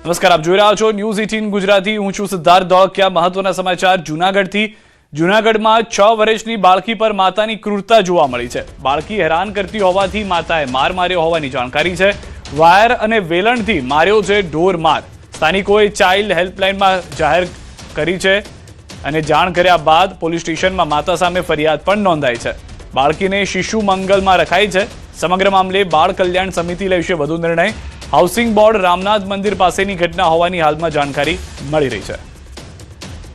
નમસ્કાર, આપ જોઈ રહ્યા છો ન્યૂઝ 18 ગુજરાતી। હું છું સિદ્ધાર્થ ધોળકિયા। મહત્વના સમાચાર જૂનાગઢથી। જૂનાગઢમાં 6 વર્ષની બાળકી પર માતાની ક્રૂરતા જોવા મળી છે। બાળકી હેરાન કરતી હોવાથી માતાએ માર માર્યો હોવાની જાણકારી છે। વાયર અને વેલણથી માર્યો છે ઢોર માર। સ્થાનિકોએ ચાઇલ્ડ હેલ્પલાઇનમાં જાહેર કરી છે અને જાણ કર્યા બાદ પોલીસ સ્ટેશનમાં માતા સામે ફરિયાદ પણ નોંધાઈ છે। બાળકીને શિશુ મંગલમાં રખાઈ છે। સમગ્ર મામલે બાળ કલ્યાણ સમિતિ લેશે વધુ નિર્ણય। હાઉસિંગ બોર્ડ રામનાથ મંદિર પાસેની ઘટના હોવાની હાલમાં જાણકારી મળી રહી છે।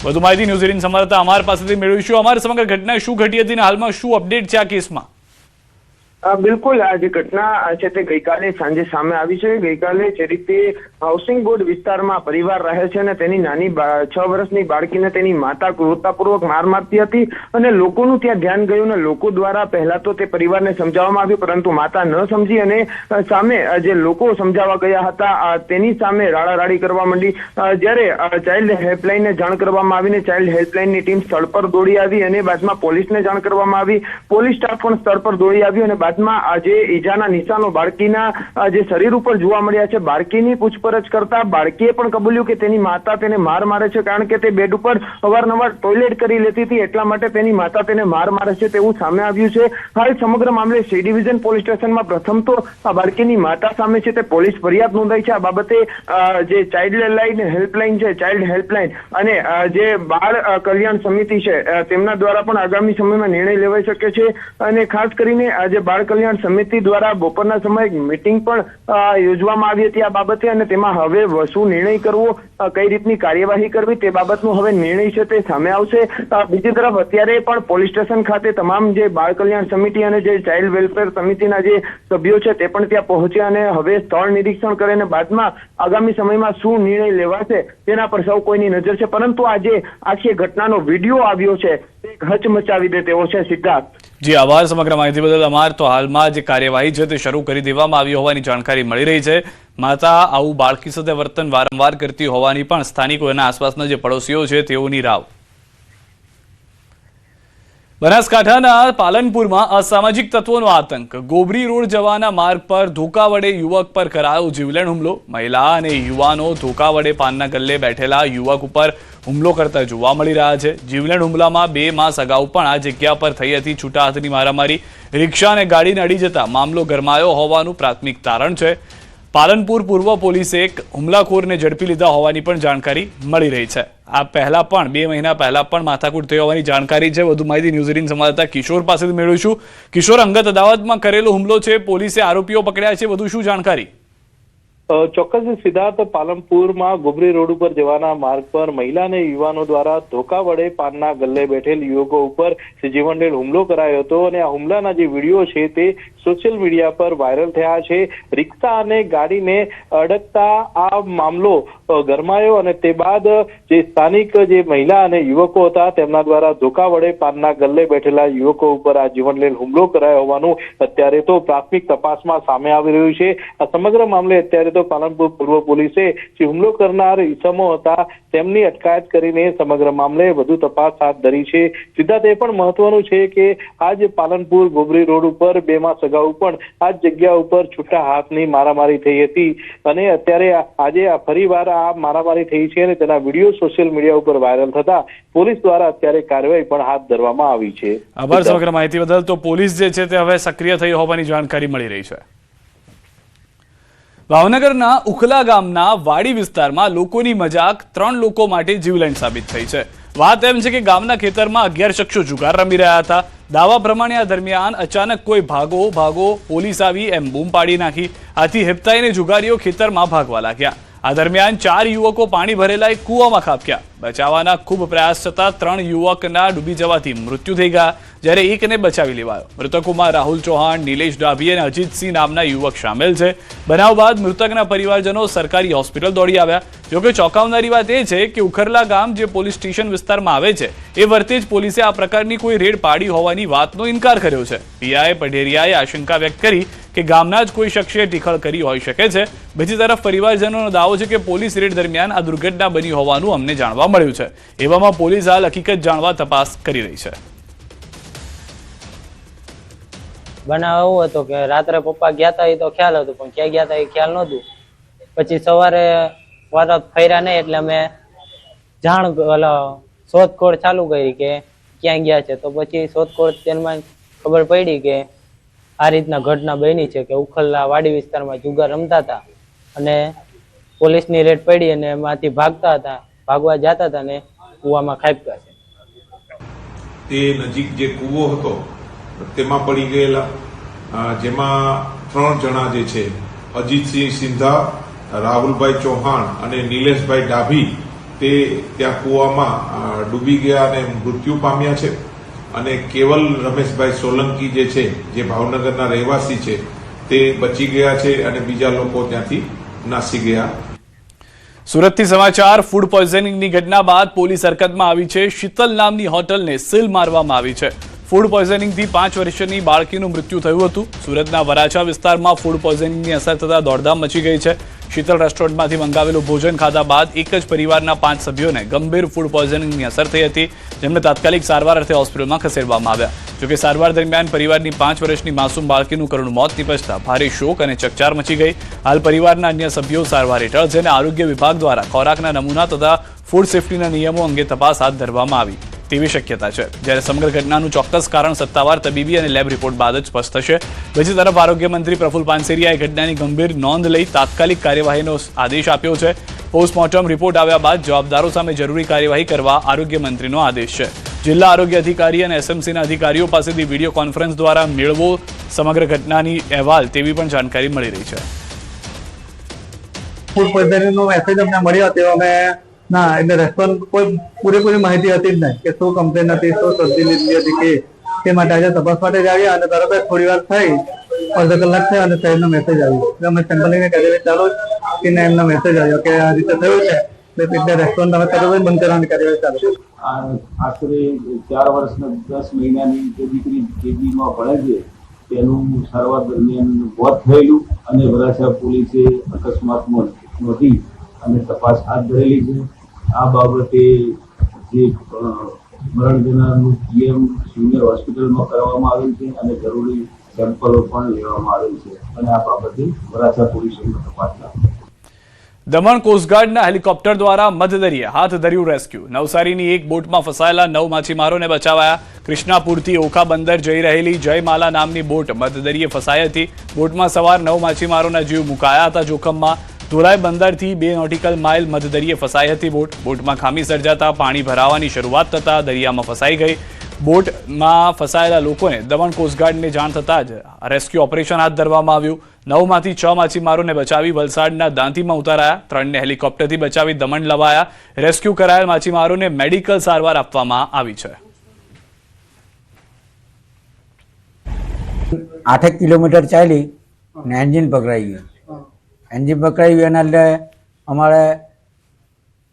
વધુ માહિતી ન્યૂઝ 18 સંવાદદાતા અમાર પાસેથી મેળવીશું। અમારી સમગ્ર ઘટના શું ઘટી હતી અને હાલમાં શું અપડેટ છે આ કેસમાં? બિલકુલ, આ જે ઘટના છે તે ગઈકાલે સાંજે સામે આવી છે। ગઈકાલે જે રીતે હાઉસિંગ બોર્ડ વિસ્તારમાં પરિવાર રહે છે અને તેની નાની 6 વર્ષની બાળકીને તેની માતા ક્રૂરતાપૂર્વક માર મારતી હતી અને લોકોનું ત્યાં ધ્યાન ગયું અને લોકો દ્વારા પહેલા તો તે પરિવારને સમજાવવામાં આવ્યું, પરંતુ માતા ન સમજી અને સામે જે લોકો સમજાવવા ગયા હતા તેની સામે રાડારાડી કરવા માંડી। જ્યારે ચાઇલ્ડ હેલ્પલાઇનને જાણ કરવામાં આવીને ચાઇલ્ડ હેલ્પલાઇનની ટીમ સ્થળ પર દોડી આવી અને બાદમાં પોલીસને જાણ કરવામાં આવી। પોલીસ સ્ટાફ પણ સ્થળ પર દોડી આવ્યો અને બાદમાં આજે ઈજાના નિશાનો બાળકીના જે શરીર ઉપર જોવા મળ્યા છે। બાળકીની પૂછપરછ કરતા બાળકીએ પણ કબૂલ્યું કે તેની માતા તેને માર મારે છે, કારણ કે તે બેડ ઉપર અવારનવાર ટોયલેટ કરી લેતી હતી, એટલા માટે તેની માતા તેને માર મારે છે તેવું સામે આવ્યું છે। હાલ સમગ્ર મામલે સી ડિવિઝન પોલીસ સ્ટેશનમાં પ્રથમ તો આ બાળકીની માતા સામે છે તે પોલીસ ફરિયાદ નોંધાઈ છે। આ બાબતે જે ચાઇલ્ડ હેલ્પલાઇન છે, ચાઇલ્ડ હેલ્પલાઇન અને જે બાળ કલ્યાણ સમિતિ છે તેમના દ્વારા પણ આગામી સમયમાં નિર્ણય લેવાઈ શકે છે। અને ખાસ કરીને આજે બાળ કલ્યાણ સમિતિ દ્વારા બપોરના સમયે એક મીટિંગ પણ યોજવામાં આવી હતી આ બાબતે અને તેમાં હવે શું નિર્ણય કરવો, કઈ રીતની કાર્યવાહી કરવી તે બાબતનો હવે નિર્ણય છે તે સામે આવશે। બીજી તરફ અત્યારે પણ પોલીસ સ્ટેશન ખાતે તમામ જે બાળ કલ્યાણ સમિતિ અને જે ચાઇલ્ડ વેલફેર સમિતિના જે સભ્યો છે તે પણ ત્યાં પહોંચ્યા અને હવે સ્થળ નિરીક્ષણ કરીને બાદમાં આગામી સમયમાં શું નિર્ણય લેવાશે તેના પર સૌ કોઈની નજર છે। પરંતુ આજે આખી ઘટનાનો વિડીયો આવ્યો છે તે હચમચાવી દે તેવો છે। સિદ્ધાર્થ જી, આભાર સમગ્ર માહિતી બદલ। અમાર તો હાલમાં જે કાર્યવાહી છે તે શરૂ કરી દેવામાં આવી હોવાની જાણકારી મળી રહી છે। માતા આવું બાળકી સાથે વર્તન વારંવાર કરતી હોવાની પણ સ્થાનિકો અને આસપાસના જે પડોશીઓ છે તેઓની રાવ। બનાસકાંઠાના પાલનપુરમાં અસામાજિક તત્વોનો આતંક। ગોબરી રોડ જવાના માર્ગ પર ધોકા વડે યુવક પર કરાયો જીવલેણ હુમલો। મહિલા અને યુવાનો ધોકા વડે પાનના ગલ્લે બેઠેલા યુવક ઉપર હુમલો કરતા જોવા મળી રહ્યા છે। જીવલેણ હુમલામાં 2 માસ અગાઉ પણ આ જગ્યા પર થઈ હતી છૂટા હાથની મારામારી। રિક્ષા અને ગાડીને અડી જતા મામલો ગરમાયો હોવાનું પ્રાથમિક તારણ છે। પાલનપુર પૂર્વ પોલીસે એક હુમલાખોરને ઝડપી લીધા હોવાની પણ જાણકારી મળી રહી છે। આ પહેલા પણ 2 મહિના પહેલા પણ માથાકૂટ થઈ હોવાની જાણકારી છે। વધુ માહિતી ન્યૂઝ 18 સંવાદદાતા કિશોર પાસેથી મેળવીશું। કિશોર, અંગત અદાવતમાં કરેલો હુમલો છે, પોલીસે આરોપીઓ પકડ્યા છે, વધુ શું જાણકારી? ચોક્કસ સિદ્ધાર્થ, પાલનપુરમાં ગોબરી રોડ ઉપર જવાના માર્ગ પર મહિલા અને યુવાનો દ્વારા ધોકા વડે પાનના ગલ્લે બેઠેલ યુવકો ઉપર જીવનલેણ હુમલો કરાયો હતો અને આ હુમલાના જે વિડીયો છે તે સોશિયલ મીડિયા પર વાયરલ થયા છે। રિક્ષા અને ગાડીને અડકતા આ મામલો ગરમાયો અને તે બાદ જે સ્થાનિક જે મહિલા અને યુવકો હતા તેમના દ્વારા ધોકા વડે પાનના ગલ્લે બેઠેલા યુવકો ઉપર આ જીવનલેણ હુમલો કરાયો હોવાનું અત્યારે તો પ્રાથમિક તપાસમાં સામે આવી રહ્યું છે। આ સમગ્ર મામલે અત્યારે પાલનપુર પૂર્વ પોલીસે જે હુમલો કરનાર ઈસમો હતા તેમની અટકાયત કરીને સમગ્ર મામલે વધુ તપાસ હાથ ધરી છે। સિદ્ધાર્થ, એ પણ મહત્વનું છે કે આજ પાલનપુર ગોબરી રોડ ઉપર 2 માસ અગાઉ પણ આ જગ્યા ઉપર છૂટા હાથની મારામારી થઈ હતી અને અત્યારે આજે ફરીવાર આ મારામારી થઈ છે અને તેના વિડીયો સોશિયલ મીડિયા ઉપર વાયરલ થતા પોલીસ દ્વારા અત્યારે કાર્યવાહી પણ હાથ ધરવામાં આવી છે। આભાર સમગ્ર માહિતી બદલ। તો પોલીસ જે છે તે હવે સક્રિય થઈ હોવાની જાણકારી મળી રહી છે। ભાવનગરના ઉખલા ગામના વાડી વિસ્તારમાં લોકોની મજાક 3 લોકો માટે જીવલેણ સાબિત થઈ છે। વાત એમ છે કે ગામના ખેતરમાં 11 શખ્સો જુગાર રમી રહ્યા હતા। દાવા પ્રમાણે આ દરમિયાન અચાનક કોઈ ભાગો ભાગો, પોલીસ આવી એમ બૂમ પાડી નાખી। આથી હેપતાઈને જુગારીઓ ખેતરમાં ભાગવા લાગ્યા। આ દરમિયાન 4 યુવકો પાણી ભરેલા એક કૂવામાં ખાબક્યા। બચાવવાના ખૂબ પ્રયાસ છતાં 3 યુવકના ડૂબી જવાથી મૃત્યુ થઈ ગયા, જ્યારે એકને બચાવી લેવાયો। મૃતકોમાં રાહુલ ચૌહાણ, નિલેશ ડાભી અને અજીતસિંહ નામના યુવક સામેલ છે। બનાવ બાદ મૃતકના પરિવારજનો સરકારી હોસ્પિટલ દોડી આવ્યા। જોકે ચોંકાવનારી વાત એ છે કે ઉખરલા ગામ જે પોલીસ સ્ટેશન વિસ્તારમાં આવે છે એ વરતે જ પોલીસે આ પ્રકારની કોઈ રેડ પાડી હોવાની વાતનો ઇનકાર કર્યો છે। પીઆઈ પઢેરિયાએ આશંકા વ્યક્ત કરી કે ગામના જ કોઈ શખ્સે ટીખળ કરી હોઈ શકે છે। બીજી તરફ પરિવારજનોનો દાવો છે કે પોલીસ રેડ દરમિયાન આ દુર્ઘટના બની હોવાનું અમને જાણવા મળ્યું છે। એવામાં પોલીસ હાલ હકીકત જાણવા તપાસ કરી રહી છે। બનાવ એવો હતો કે રાત્રે પપ્પા ગયા હતા એ તો ખ્યાલ હતો, પણ ક્યાં ગયા હતા એ ખ્યાલ નહોતું। પછી સવારે પરત ફર્યા નહીં એટલે અમે શોધખોળ ચાલુ કરી કે ક્યાં ગયા છે. તો પછી શોધખોળ તેમાં ખબર પડી કે આ રીતના ઘટના બની છે કે ઉખલના વાડી વિસ્તારમાં જુગાર રમતા હતા અને પોલીસની રેડ પડી અને એમાંથી ભાગવા જતા હતા ને કૂવામાં ખાબક્યા છે. તે નજીક જે કૂવો હતો તેમાં પડી ગયેલા, જેમાં 3 જણા જે છે અજીતસિંહ સિંધા, રાહુલભાઈ ચૌહાણ અને નિલેશભાઈ ડાભી તે ત્યાં કૂવામાં ડૂબી ગયા અને મૃત્યુ પામ્યા છે. અને કેવલ રમેશભાઈ સોલંકી જે છે, જે ભાવનગરના રહેવાસી છે, તે બચી ગયા છે અને બીજા લોકો ત્યાંથી નાસી ગયા. સુરતથી સમાચાર. ફૂડ પોઈઝનિંગની ઘટના બાદ પોલીસ હરકતમાં આવી છે. શીતલ નામની હોટલને સીલ મારવામાં આવી છે. ફૂડ પોઈઝનિંગથી 5 વર્ષની બાળકીનું મૃત્યુ થયું હતું. સુરતના વરાછા વિસ્તારમાં ફૂડ પોઈઝનિંગની અસર થતા દોડધામ મચી ગઈ છે. શીતલ રેસ્ટોરન્ટમાંથી મંગાવેલું ભોજન ખાધા બાદ એક જ પરિવારના 5 સભ્યોને ગંભીર ફૂડ પોઈઝનિંગની અસર થઈ હતી, જેમને તાત્કાલિક સારવાર અર્થે હોસ્પિટલમાં ખસેડવામાં આવ્યા. જોકે સારવાર દરમિયાન પરિવારની 5 વર્ષની માસૂમ બાળકીનું કરુણ મોત નીપજતા ભારે શોક અને ચકચાર મચી ગઈ. હાલ પરિવારના અન્ય સભ્યો સારવાર હેઠળ, જેને આરોગ્ય વિભાગ દ્વારા ખોરાકના નમૂના તથા ફૂડ સેફ્ટીના નિયમો અંગે તપાસ હાથ ધરવામાં આવી તેવી શક્યતા છે. જ્યારે સમગ્ર ઘટનાનું ચોક્કસ કારણ સત્તાવાર તબીબી અને લેબ રિપોર્ટ બાદ જ સ્પષ્ટ થશે. બીજી તરફ આરોગ્ય મંત્રી પ્રફુલ પાનસેરિયાએ ઘટનાની ગંભીર નોંધ લઈ તાત્કાલિક કાર્યવાહીનો આદેશ આપ્યો છે. પોસ્ટમોર્ટમ રિપોર્ટ આવ્યા બાદ જવાબદારો સામે જરૂરી કાર્યવાહી કરવા આરોગ્ય મંત્રીનો આદેશ છે. જિલ્લા આરોગ્ય અધિકારી અને એસએમસીના અધિકારીઓ પાસેથી વિડીયો કોન્ફરન્સ દ્વારા મેળવો સમગ્ર ઘટનાની અહેવાલ તેવી પણ જાણકારી મળી રહી છે. ફૂડ પોઈઝનિંગનો મેસેજ અમને મળ્યો હતો. અમે ના એટલે રેસ્ટોરન્ટ કોઈ પૂરેપૂરી માહિતી હતી જ નહીં કે શું કમ્પ્લેન હતી, શું સબ્જી લીધી હતી કે તે માટે આજે તપાસ માટે જ આવ્યા અને તરત જ થોડી વાર થઈ, અડધો કલાક થયો અને સાહેબનો મેસેજ આવ્યો. એટલે અમે સેમ્પલિંગની કાર્યવાહી ચાલુ જ કે એમનો મેસેજ આવ્યો કે આ રીતે થયું છે, એટલે રેસ્ટોરન્ટ અમે તરત જ બંધ કરવાની કાર્યવાહી ચાલુ. આશરે 4 વર્ષના 10 મહિનાની જે દીકરી કેજીમાં ભણે છે તેનું સારવાર દરમિયાન મોત થયેલું અને વરાછા પોલીસે અકસ્માતમાં નોંધી અને તપાસ હાથ ધરેલી છે. આ બાબતે જે મરણ જનારનું પીએમ સિનિયર હોસ્પિટલમાં કરવામાં આવેલ છે અને જરૂરી સેમ્પલો પણ લેવામાં આવેલ છે અને આ બાબતે વરાછા પોલીસે તપાસ ચાલુ. દમણ કોસ્ટગાર્ડના હેલિકોપ્ટર દ્વારા મધદરિયે હાથ ધર્યું રેસ્ક્યુ. નવસારીની એક બોટમાં ફસાયેલા 9 માછીમારોને બચાવાયા. કૃષ્ણાપુરથી ઓખા બંદર જઈ રહેલી જયમાલા નામની બોટ મધદરિયે ફસાઈ હતી. બોટમાં સવાર 9 માછીમારોના જીવ મુકાયા હતા જોખમમાં. ધોલાઈ બંદરથી 2 નોટિકલ માઇલ મધદરિયે ફસાઈ હતી બોટમાં ખામી સર્જાતા પાણી ભરાવાની શરૂઆત થતા દરિયામાં ફસાઈ ગઈ. બોટમાં ફસાયેલા લોકોને દમણ કોસ્ટગાર્ડને જાણ થતાં જ રેસ્ક્યુ ઓપરેશન હાથ ધરવામાં આવ્યું. 9 માંથી 6 માછીમારોને બચાવી વલસાડના દાંતીમાં ઉતારાયા. 3ને હેલિકોપ્ટરથી બચાવી દમણ લવાયા. રેસ્ક્યુ કરાયેલ માછીમારોને મેડિકલ સારવાર આપવામાં આવી છે. 8 કિલોમીટર ચાલી અને એન્જિન પકડાઈ ગયું. એન્જિન પકડાઈ ગયું એના એટલે અમારે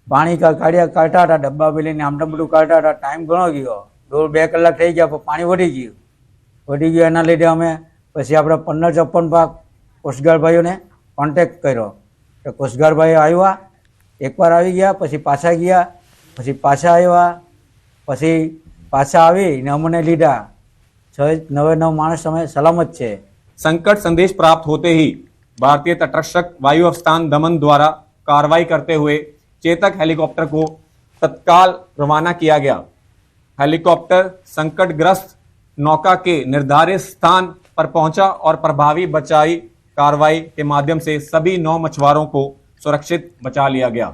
પાણી કાઢતા હતા, ડબ્બા પેલીને આમટમ બધું કાઢતા હતા. ટાઈમ ઘણો ગયો, 2 કલાક થઈ ગયા, પણ પાણી વધી ગયું. એના લીધે અમે પછી આપણે 1554 ભાગ કોસ્ટગાર્ડ ભાઈઓને કોન્ટેક્ટ કર્યો. તો કોસ્ટગાર્ડ ભાઈઓ આવ્યા, એકવાર આવી ગયા, પછી પાછા ગયા, પછી પાછા આવ્યા, પછી પાછા આવીને અમને લીધા. 9 માણસ અમે સલામત છે. संकट संदेश प्राप्त होते ही भारतीय तटरक्षक वायु अवस्थान दमन द्वारा कार्रवाई करते हुए चेतक हेलीकॉप्टर को तत्काल रवाना किया गया. हेलीकॉप्टर संकटग्रस्त नौका के निर्धारित स्थान पर पहुंचा और प्रभावी बचाई कार्रवाई के माध्यम से सभी 9 मछुआरों को सुरक्षित बचा लिया गया.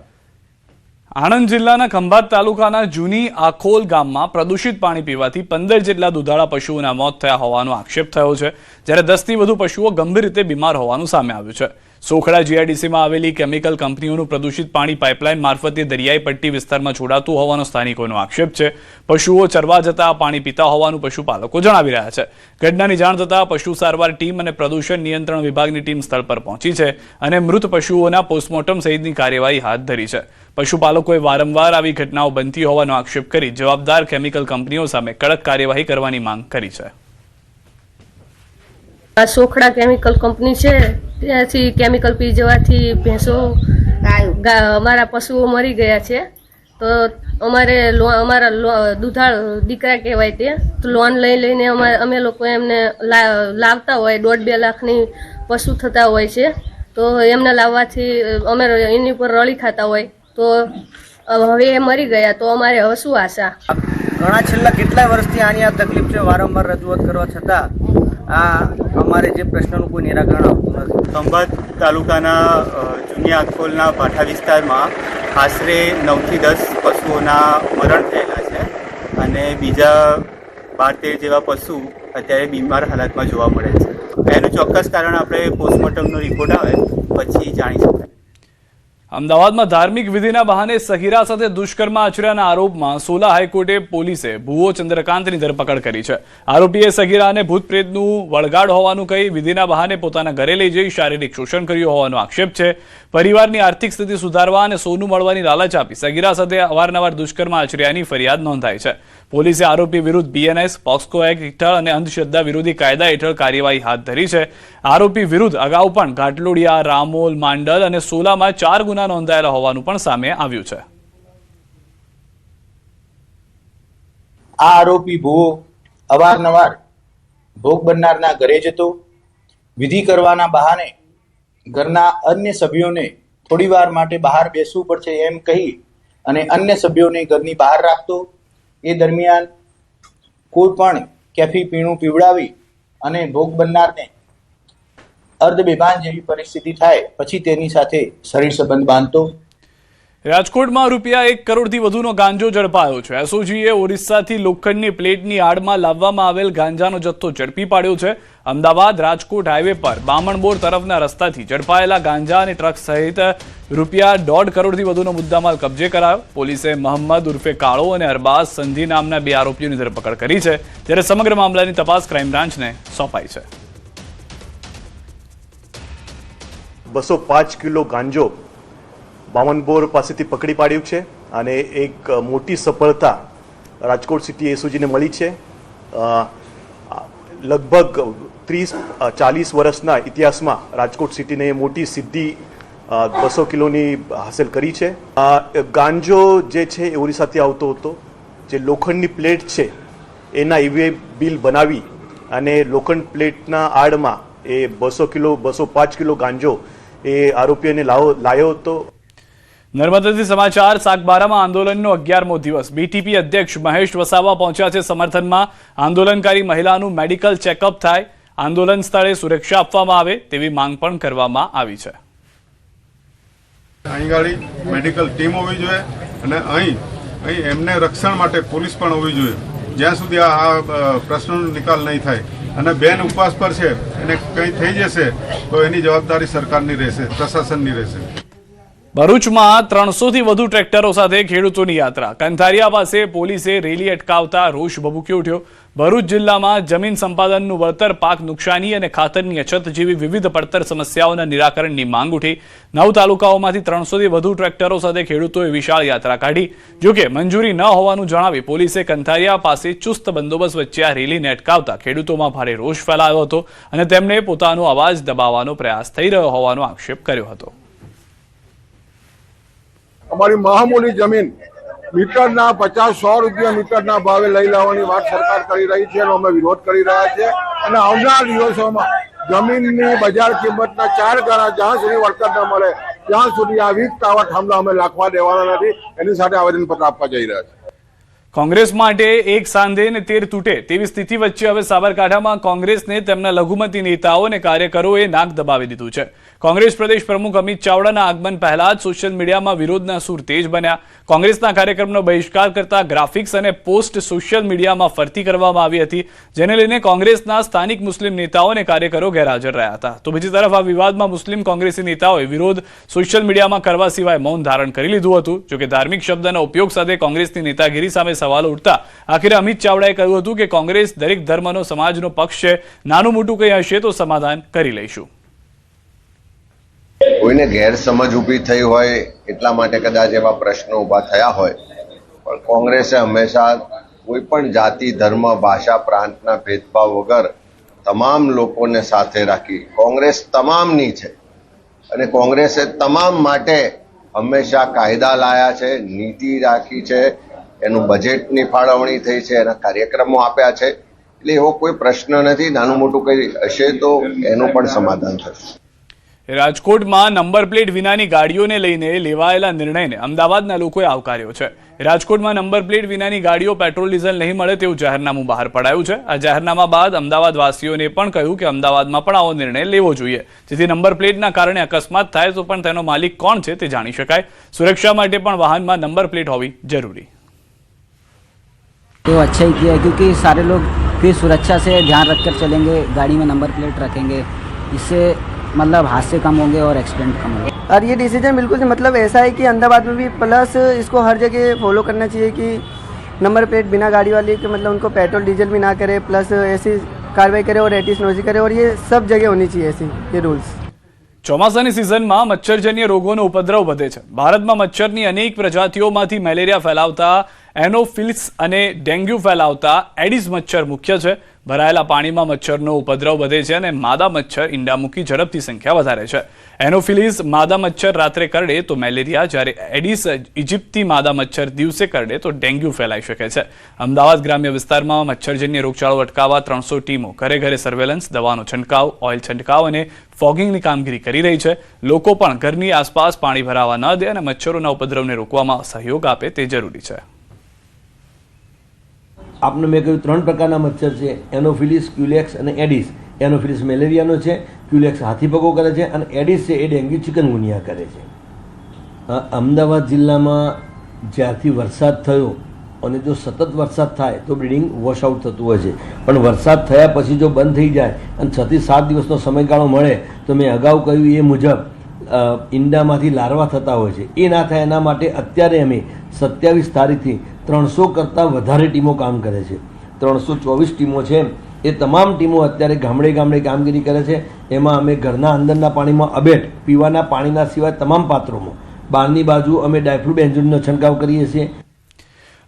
આણંદ જિલ્લાના ખંભાત તાલુકાના જૂની આખોલ ગામમાં પ્રદૂષિત પાણી પીવાથી 15 જેટલા દુધાળા પશુઓના મોત થયા હોવાનો આક્ષેપ થયો છે, જ્યારે 10થી વધુ પશુઓ ગંભીર રીતે બીમાર હોવાનું સામે આવ્યું છે. સોખડા જીઆઈડીસીમાં આવેલી કેમિકલ કંપનીઓનું પ્રદૂષિત પાણી પાઇપલાઇન મારફતે દરિયાઈ પટ્ટી વિસ્તારમાં છોડાતું હોવાનો સ્થાનિકોનો આક્ષેપ છે. પશુઓ ચરવા જતા પાણી પીતા હોવાનું પશુપાલકો જણાવી રહ્યા છે. ઘટનાની જાણ થતાં પશુ સારવાર ટીમ અને પ્રદૂષણ નિયંત્રણ વિભાગની ટીમ સ્થળ પર પહોંચી છે અને મૃત પશુઓના પોસ્ટમોર્ટમ સહિતની કાર્યવાહી હાથ ધરી છે. પશુપાલકોએ વારંવાર આવી ઘટનાઓ બનતી હોવાનો આક્ષેપ કરી જવાબદાર કેમિકલ કંપનીઓ સામે કડક કાર્યવાહી કરવાની માંગ કરી છે. આ સોખડા કેમિકલ કંપની છે, ત્યાંથી કેમિકલ પી જવાથી ભેંસો અમારા પશુઓ મરી ગયા છે. તો અમારા દુધાળ દીકરા કહેવાય તે, તો લોન લઈને અમે લોકો એમને લાવતા હોય, 1.5-2 લાખની પશુ થતા હોય છે. તો એમને લાવવાથી અમે એની ઉપર રળી ખાતા હોય તો હવે એ મરી ગયા તો અમારે હવે શું આશા? ઘણા છેલ્લા કેટલાય વર્ષથી આની આ તકલીફ છે. વારંવાર રજૂઆત કરવા છતાં આ અમારે જે પ્રશ્નનું કોઈ નિરાકરણ આવતું નથી. ખંભાત તાલુકાના જૂની આખોલના ભાઠા વિસ્તારમાં આશરે 9 થી 10 પશુઓના મરણ થયેલા છે અને બીજા 12-13 જેવા પશુ અત્યારે બીમાર હાલતમાં જોવા મળે છે. એનું ચોક્કસ કારણ આપણે પોસ્ટમોર્ટમનો રિપોર્ટ આવે પછી જાણી શકાય. અમદાવાદમાં ધાર્મિક વિધિના બહાને સગીરા સાથે દુષ્કર્મ આચર્યાના આરોપમાં સોલા હાઈકોર્ટે પોલીસે ભુવો ચંદ્રકાંતની ધરપકડ કરી છે. આરોપીએ સગીરાને ભૂત પ્રેતનું વળગાડ હોવાનું કહી વિધિના બહાને પોતાના ઘરે લઈ જઈ શારીરિક શોષણ કર્યું હોવાનો આક્ષેપ છે. પરિવારની આર્થિક સ્થિતિ સુધારવા અને સોનું મળવાની લાલચ આપી સગીરા સાથે અવારનવાર દુષ્કર્મ આચર્યાની ફરિયાદ નોંધાઈ છે. પોલીસે આરોપી વિરુદ્ધ BNS, પોક્સો એક્ટ હેઠળ અને અંધશ્રદ્ધા વિરોધી કાયદા હેઠળ કાર્યવાહી હાથ ધરી છે. આરોપી વિરુદ્ધ અગાઉ પણ ઘાટલોડિયા, રામોલ, માંડલ અને સોલામાં 4 ગુના નોંધાયેલા હોવાનું પણ સામે આવ્યું છે. આ આરોપી ભુવો અવારનવાર ભોગ બનનારના ઘરે જતો, વિધિ કરવાના બહાને ઘરના અન્ય સભ્યોને થોડીવાર માટે બહાર બેસવું પડશે એમ કહી અને અન્ય સભ્યોને ઘરની બહાર રાખતો. એ દરમિયાન કોઈ પણ કેફી પીણું પીવડાવી અને ભોગ બનનારને અર્ધ બેભાન જેવી પરિસ્થિતિ થાય પછી તેની સાથે શરીર સંબંધ બાંધતો. રાજકોટમાં રૂપિયા 1 કરોડથી વધુનો ગાંજો ઝડપાયો છે. એસઓજીએ ઓરિસ્સાથી લોખંડની પ્લેટની આડમાં લાવવામાં આવેલ ગાંજાનો જથ્થો ઝડપી પાડ્યો છે. અમદાવાદ રાજકોટ હાઈવે પર બામણબોર તરફના રસ્તાથી ઝડપાયેલા ગાંજા અને ટ્રક સહિત રૂપિયા 1.5 કરોડથી વધુનો મુદ્દામાલ કબજે કરાયો. પોલીસે મોહમ્મદ ઉર્ફે કાળો અને અરબાઝ સંધી નામના 2 આરોપીઓની ધરપકડ કરી છે, જ્યારે સમગ્ર મામલાની તપાસ ક્રાઇમ બ્રાન્ચને સોંપાઈ છે. 205 કિલો ગાંજો બામનબોર પાસેથી પકડી પાડ્યું છે અને એક મોટી સફળતા રાજકોટ સિટી એસઓજીને મળી છે. લગભગ 30-40 વર્ષના ઇતિહાસમાં રાજકોટ સિટીને મોટી સિદ્ધિ 200 કિલોની હાંસલ કરી છે. ગાંજો જે છે એ ઓરિસ્સાથી આવતો હતો. જે લોખંડની પ્લેટ છે એના ઈવે બિલ બનાવી અને લોખંડ પ્લેટના આડમાં એ 205 કિલો ગાંજો એ આરોપીઓને લાયો હતો. નર્મદાથી સમાચાર. સાગબારામાં આંદોલનનો 11મો દિવસ. બીટીપી અધ્યક્ષ મહેશ વસાવા પહોંચ્યા છે સમર્થનમાં. આંદોલનકારી મહિલાનું મેડિકલ ચેકઅપ થાય, આંદોલન સ્થળે સુરક્ષા આપવામાં આવે તેવી માંગ પણ કરવામાં આવી છે. અહીં ગાડી મેડિકલ ટીમ હોવી જોઈએ અને અહીં એમને રક્ષણ માટે પોલીસ પણ હોવી જોઈએ. જ્યાં સુધી આ પ્રશ્નનો નિકાલ નહીં થાય અને બેન ઉપવાસ પર છે એને કંઈ થઈ જશે તો એની જવાબદારી સરકારની રહેશે, પ્રશાસનની રહેશે. ભરૂચમાં 300થી વધુ ટ્રેક્ટરો સાથે ખેડૂતોની યાત્રા. કંથારિયા પાસે પોલીસે રેલી અટકાવતા રોષ ભભૂકી ઉઠ્યો. ભરૂચ જિલ્લામાં જમીન સંપાદનનું વળતર, પાક નુકસાની અને ખાતરની અછત જેવી વિવિધ પડતર સમસ્યાઓના નિરાકરણની માંગ ઉઠી. 9 તાલુકાઓમાંથી 300થી વધુ ટ્રેક્ટરો સાથે ખેડૂતોએ વિશાળ યાત્રા કાઢી. જોકે મંજૂરી ન હોવાનું જણાવી પોલીસે કંથારિયા પાસે ચુસ્ત બંદોબસ્ત વચ્ચે આ રેલીને અટકાવતા ખેડૂતોમાં ભારે રોષ ફેલાયો હતો અને તેમને પોતાનો અવાજ દબાવવાનો પ્રયાસ થઈ રહ્યો હોવાનો આક્ષેપ કર્યો હતો. અમારી મહામૂલી જમીન મીટરના 50-100 રૂપિયા મીટરના ભાવે લઈ લાવવાની વાત સરકાર કરી રહી છે અને અમે વિરોધ કરી રહ્યા છીએ અને આવનાર દિવસોમાં જમીનની બજાર કિંમતના 4 ગણા જ્યાં સુધી વળતર ન મળે ત્યાં સુધી આ વીજ ટાવર થાંભલા અમે લાખવા દેવાના નથી. એની સાથે આવેદનપત્ર આપવા જઈ રહ્યા છે. કોંગ્રેસ માટે એક સાંધે ને તેર તૂટે તેવી સ્થિતિ વચ્ચે હવે સાબરકાંઠામાં કોંગ્રેસને તેમના લઘુમતી નેતાઓ અને કાર્યકરોએ નાક દબાવી દીધું છે. કોંગ્રેસ પ્રદેશ પ્રમુખ અમિત ચાવડાના આગમન પહેલા જ સોશિયલ મીડિયામાં વિરોધના સૂર તેજ બન્યા. કોંગ્રેસના કાર્યક્રમનો બહિષ્કાર કરતા ગ્રાફિક્સ અને પોસ્ટ સોશિયલ મીડિયામાં ફરતી કરવામાં આવી હતી, જેને લઈને કોંગ્રેસના સ્થાનિક મુસ્લિમ નેતાઓ અને કાર્યકરો ગેરહાજર રહ્યા હતા. તો બીજી તરફ આ વિવાદમાં મુસ્લિમ કોંગ્રેસી નેતાઓએ વિરોધ સોશિયલ મીડિયામાં કરવા સિવાય મૌન ધારણ કરી લીધું હતું. જોકે ધાર્મિક શબ્દના ઉપયોગ સાથે કોંગ્રેસની નેતાગીરી સામે સવાલો ઉઠતા આખરે અમિત ચાવડાએ કહ્યું હતું કે કોંગ્રેસ દરેક ધર્મનો, સમાજનો પક્ષ છે, નાનું મોટું કંઈ હશે તો સમાધાન કરી લઈશું. કોઈને ગેરસમજ ઊભી થઈ હોય એટલા માટે કદાચ એવા પ્રશ્નો ઊભા થયા હોય, પણ કોંગ્રેસે હંમેશા કોઈ પણ જાતિ, ધર્મ, ભાષા, પ્રાંતના ભેદભાવ વગર તમામ લોકોને સાથે રાખી. કોંગ્રેસ તમામની છે અને કોંગ્રેસે તમામ માટે હંમેશા કાયદા લાયા છે, નીતિ રાખી છે, એનું બજેટની ફાળવણી થઈ છે, એના કાર્યક્રમો આપ્યા છે. એટલે એવો કોઈ પ્રશ્ન નથી. નાનું મોટું કંઈ હશે તો એનું પણ સમાધાન થશે. રાજકોટમાં નંબર પ્લેટ વિનાની ગાડીઓને લઈને લેવાયેલા નિર્ણયને અમદાવાદના લોકોએ આવકાર્યો છે. રાજકોટમાં નંબર પ્લેટ વિનાની ગાડીઓ પેટ્રોલ ડીઝલ નહીં મળે તેવું જાહેરનામું બહાર પડાયું છે. આ જાહેરનામા બાદ અમદાવાદ વાસીઓને પણ કહ્યું કે અમદાવાદમાં પણ આવો નિર્ણય લેવો જોઈએ, જેથી નંબર પ્લેટના કારણે અકસ્માત થાય તો પણ તેનો માલિક કોણ છે તે જાણી શકાય. સુરક્ષા માટે પણ વાહનમાં નંબર પ્લેટ હોવી જરૂરી. तो अच्छा ही किया है क्योंकि सारे लोग फिर सुरक्षा से ध्यान रखकर चलेंगे, गाड़ी में नंबर प्लेट रखेंगे, इससे मतलब हादसे कम होंगे और एक्सीडेंट कम होंगे. और ये डिसीजन बिल्कुल मतलब ऐसा है कि अहमदाबाद में भी प्लस इसको हर जगह फॉलो करना चाहिए कि नंबर प्लेट बिना गाड़ी वाली के मतलब उनको पेट्रोल डीजल भी ना करे, प्लस ऐसी कार्रवाई करे और एटिस नोजी करे, और ये सब जगह होनी चाहिए ऐसी ये रूल्स. ચોમાસાની સિઝનમાં મચ્છરજન્ય રોગોનો ઉપદ્રવ વધે છે. ભારતમાં મચ્છરની અનેક પ્રજાતિઓમાંથી મેલેરિયા ફેલાવતા એનોફિલિસ અને ડેન્ગ્યુ ફેલાવતા એડિસ મચ્છર મુખ્ય છે. ભરાયેલા પાણીમાં મચ્છરનો ઉપદ્રવ વધે છે અને માદા મચ્છર ઈંડા મૂકી ઝડપથી સંખ્યા વધારે છે. એનોફિલિસ માદા મચ્છર રાત્રે કરડે તો મેલેરિયા, જ્યારે એડિસ ઇજિપ્તી માદા મચ્છર દિવસે કરડે તો ડેન્ગ્યુ ફેલાઈ શકે છે. અમદાવાદ ગ્રામ્ય વિસ્તારમાં મચ્છરજન્ય રોગચાળો અટકાવવા 300 ટીમો ઘરે ઘરે સર્વેલન્સ, દવાનો છંટકાવ, ઓઇલ છંટકાવ અને ફોગિંગની કામગીરી કરી રહી છે. લોકો પણ ઘરની આસપાસ પાણી ભરાવા ન દે અને મચ્છરોના ઉપદ્રવને રોકવામાં સહયોગ આપે તે જરૂરી છે. આપને મેં કહ્યું 3 પ્રકારના મચ્છર છે, એનોફિલિસ, ક્યુલેક્સ અને એડિસ. એનોફિલિસ મેલેરિયાનો છે, ક્યુલેક્સ હાથીપગો કરે છે અને એડિસ છે એ ડેન્ગ્યુ ચિકનગુનિયા કરે છે. અમદાવાદ જિલ્લામાં જ્યારથી વરસાદ થયો અને જો સતત વરસાદ થાય તો બ્રીડિંગ વોશ આઉટ થતું હોય છે, પણ વરસાદ થયા પછી જો બંધ થઈ જાય અને 6 થી 7 દિવસનો સમયગાળો મળે તો મેં અગાઉ કહ્યું એ મુજબ ઈંડામાંથી લાર્વા થતા હોય છે. એ ના થાય એના માટે અત્યારે અમે 27 તારીખથી 300 કરતાં વધારે ટીમો કામ કરે છે. 324 ટીમો છે. એ તમામ ટીમો અત્યારે ગામડે ગામડે કામગીરી કરે છે. એમાં અમે ઘરના અંદરના પાણીમાં અબેટ, પીવાના પાણીના સિવાય તમામ પાત્રોમાં બહારની બાજુ અમે ડાયફ્લુબેન્ઝોનનો છંટકાવ કરીએ છીએ.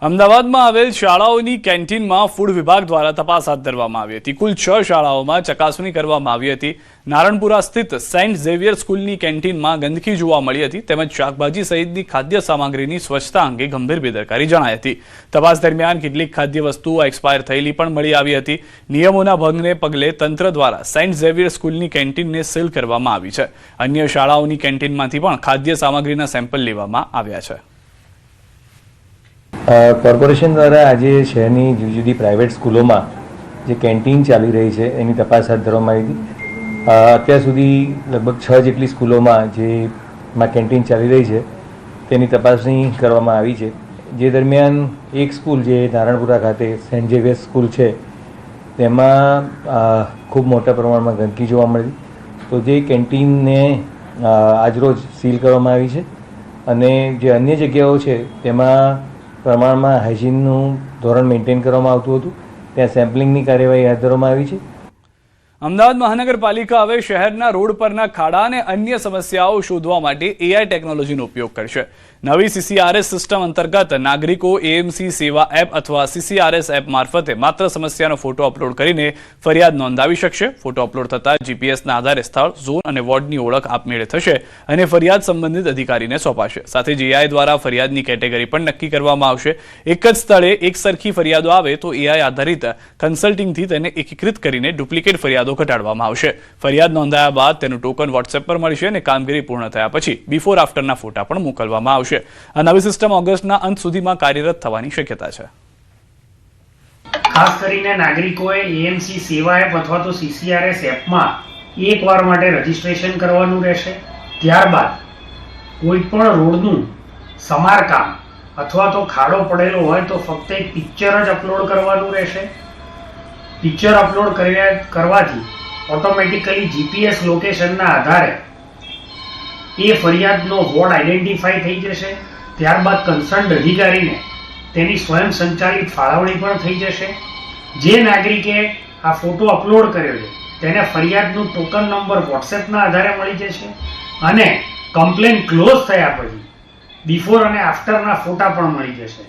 અમદાવાદમાં આવેલ શાળાઓની કેન્ટીનમાં ફૂડ વિભાગ દ્વારા તપાસ હાથ ધરવામાં આવી હતી. કુલ 6 શાળાઓમાં ચકાસણી કરવામાં આવી હતી. નારણપુરા સ્થિત સેન્ટ ઝેવિયર સ્કૂલની કેન્ટીનમાં ગંદકી જોવા મળી હતી, તેમજ શાકભાજી સહિતની ખાદ્ય સામગ્રીની સ્વચ્છતા અંગે ગંભીર બેદરકારી જણાઈ હતી. તપાસ દરમિયાન કેટલીક ખાદ્ય વસ્તુઓ એક્સપાયર થયેલી પણ મળી આવી હતી. નિયમોના ભંગને પગલે તંત્ર દ્વારા સેન્ટ ઝેવિયર સ્કૂલની કેન્ટીનને સીલ કરવામાં આવી છે. અન્ય શાળાઓની કેન્ટીનમાંથી પણ ખાદ્ય સામગ્રીના સેમ્પલ લેવામાં આવ્યા છે. કોર્પોરેશન દ્વારા આજે શહેરની જુદી જુદી પ્રાઇવેટ સ્કૂલોમાં જે કેન્ટીન ચાલી રહી છે એની તપાસ હાથ ધરવામાં આવી હતી. અત્યાર સુધી લગભગ 6 જેટલી સ્કૂલોમાં જેમાં કેન્ટીન ચાલી રહી છે તેની તપાસણી કરવામાં આવી છે. જે દરમિયાન એક સ્કૂલ જે નારણપુરા ખાતે સેન્ટ ઝેવિયર સ્કૂલ છે તેમાં ખૂબ મોટા પ્રમાણમાં ગંદકી જોવા મળી. તો જે કેન્ટીનને આજરોજ સીલ કરવામાં આવી છે અને જે અન્ય જગ્યાઓ છે તેમાં પ્રમાણમાં હાઇજીનનું ધોરણ મેન્ટેન કરવામાં આવતું હતું, ત્યાં સેમ્પલિંગની કાર્યવાહી હાથ ધરવામાં આવી છે. અમદાવાદ મહાનગરપાલિકા હવે શહેરના રોડ પરના ખાડા અને અન્ય સમસ્યાઓ શોધવા માટે AI ટેકનોલોજીનો ઉપયોગ કરશે. નવી CCRS સિસ્ટમ અંતર્ગત નાગરિકો AMC સેવા એપ અથવા CCRS એપ મારફતે માત્ર સમસ્યાનો ફોટો અપલોડ કરીને ફરિયાદ નોંધાવી શકશે. ફોટો અપલોડ થતાં GPSના આધારે સ્થળ, ઝોન અને વોર્ડની ઓળખ આપમેળે થશે અને ફરિયાદ સંબંધિત અધિકારીને સોંપાશે. સાથે જ AI દ્વારા ફરિયાદની કેટેગરી પણ નક્કી કરવામાં આવશે. એક જ સ્થળે એક સરખી ફરિયાદો આવે તો AI આધારિત કન્સલ્ટિંગથી તેને એકીકૃત કરીને ડુપ્લિકેટ ફરિયાદો ઘટાડવામાં આવશે. ફરિયાદ નોંધાયા બાદ તેનું ટોકન WhatsApp પર મળશે અને કામગીરી પૂર્ણ થયા પછી બિફોર આફ્ટરના ફોટા પણ મોકલવામાં આવશે. આ નવી સિસ્ટમ ઓગસ્ટના અંત સુધીમાં કાર્યરત થવાની શક્યતા છે. ખાસ કરીને નાગરિકોએ AMC સેવા એપ અથવા તો CCRS એપમાં એકવાર માટે રજીસ્ટ્રેશન કરવાનું રહેશે. ત્યારબાદ કોઈ પણ રોડનું સમારકામ અથવા તો ખાડો પડેલો હોય તો ફક્ત એક પિક્ચર જ અપલોડ કરવાનું રહેશે. પિક્ચર અપલોડ કરવાથી ઓટોમેટિકલી GPS લોકેશનના આધારે એ ફરિયાદનો વોર્ડ આઈડેન્ટિફાઈ થઈ જશે. ત્યારબાદ કન્સર્ન્ડ અધિકારીને તેની સ્વયં સંચાલિત ફાળવણી પણ થઈ જશે. જે નાગરિકે આ ફોટો અપલોડ કર્યો છે તેને ફરિયાદનું ટોકન નંબર WhatsAppના આધારે મળી જશે અને કમ્પ્લેન ક્લોઝ થયા પછી બિફોર અને આફ્ટરના ફોટા પણ મળી જશે.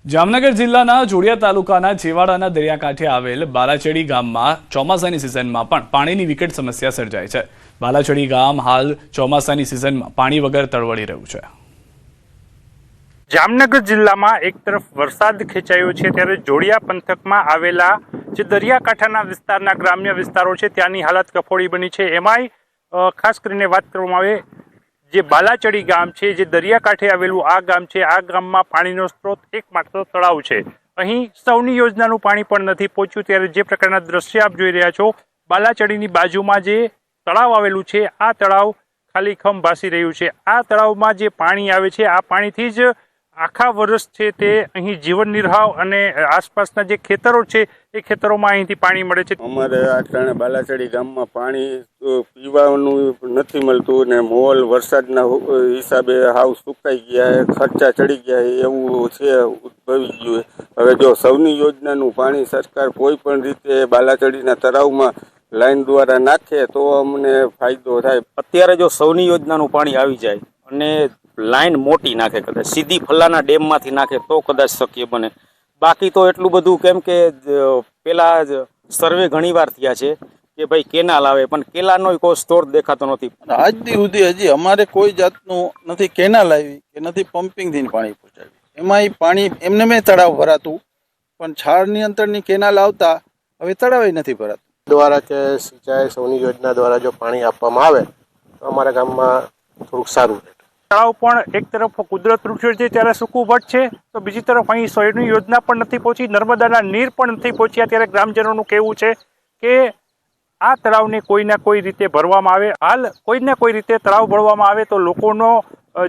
જામનગર જિલ્લાના જોડિયા તાલુકાના છેવાડાના દરિયાકાંઠે આવેલ બાલાચડી ગામમાં ચોમાસાની સિઝનમાં પણ પાણીની વિકટ સમસ્યા સર્જાય છે. બાલાચડી ગામ હાલ ચોમાસાની સિઝનમાં પાણી વગર તળવળી રહ્યું છે. જામનગર જિલ્લામાં એક તરફ વરસાદ ખેંચાયો છે ત્યારે જોડિયા પંથકમાં આવેલા જે દરિયાકાંઠાના વિસ્તારના ગ્રામ્ય વિસ્તારો છે ત્યાંની હાલત કફોડી બની છે. એમાંય ખાસ કરીને વાત કરવામાં આવે જે બાલાચડી ગામ છે, જે દરિયાકાંઠે આવેલું આ ગામ છે, આ ગામમાં પાણીનો સ્ત્રોત એકમાત્ર તળાવ છે. અહીં સૌની યોજનાનું પાણી પણ નથી પહોંચ્યું. ત્યારે જે પ્રકારના દ્રશ્ય આપ જોઈ રહ્યા છો, બાલાચડીની બાજુમાં જે તળાવ આવેલું છે, આ તળાવ ખાલીખમ ભાસી રહ્યું છે. આ તળાવમાં જે પાણી આવે છે, આ પાણીથી જ આખા વર્ષ છે તે અહીં જીવન નિર્વાહ અને આસપાસના જે ખેતરો છે એ ખેતરોમાં અહીંથી પાણી મળે છે. અમારે આ બાલાચડી ગામમાં પાણી પીવાનું નથી મળતું ને મોલ વરસાદના હિસાબે હાવ સુકાઈ ગયા, ખર્ચા ચડી ગયા એવું છે, ઉદ્ભવી ગયું. હવે જો સૌની યોજનાનું પાણી સરકાર કોઈ પણ રીતે બાલાચડીના તળાવમાં લાઈન દ્વારા નાખે તો અમને ફાયદો થાય. અત્યારે જો સૌની યોજનાનું પાણી આવી જાય અને લાઈન મોટી નાખે, કદાચ સીધી ફલાના ડેમમાંથી નાખે તો કદાચ શક્ય બને. બાકી તો એટલું બધું, કેમ કે પેલા જ સર્વે ઘણીવાર થયા છે કે ભાઈ કેનાલ આવે, પણ કેનાલનો કોઈ સ્ટોર દેખાતો નથી. આજ દી સુધી હજી અમારે કોઈ જાતનું નથી કેનાલ આવી કે નથી પમ્પિંગથી પાણી પહોંચાડ્યું. એમાં પાણી એમને મેં તળાવ ભરાતું, પણ છાળ નિયંત્રણની કેનાલ આવતા હવે તળાવ નથી ભરાતું. દ્વારા કે સિંચાઈ સૌની યોજના દ્વારા જો પાણી આપવામાં આવે તો અમારા ગામમાં થોડુંક સારું રહે. તળાવ પણ એક તરફ કુદરત રૂઠ્યો છે ત્યારે સૂકું વટ છે, તો બીજી તરફ અહીં સૌની યોજના પણ નથી પહોંચી, નર્મદાના નીર પણ નથી પહોંચ્યા. ત્યારે ગ્રામજનોનું કહેવું છે કે આ તળાવને કોઈના કોઈ રીતે ભરવામાં આવે. હાલ કોઈને કોઈ રીતે તળાવ ભરવામાં આવે તો લોકોનો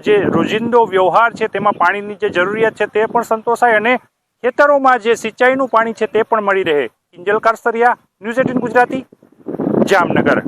જે રોજિંદો વ્યવહાર છે તેમાં પાણીની જે જરૂરિયાત છે તે પણ સંતોષાય અને ખેતરોમાં જે સિંચાઈનું પાણી છે તે પણ મળી રહે. કિંજલ કારસરિયા, ન્યૂઝ 18 ગુજરાતી, જામનગર.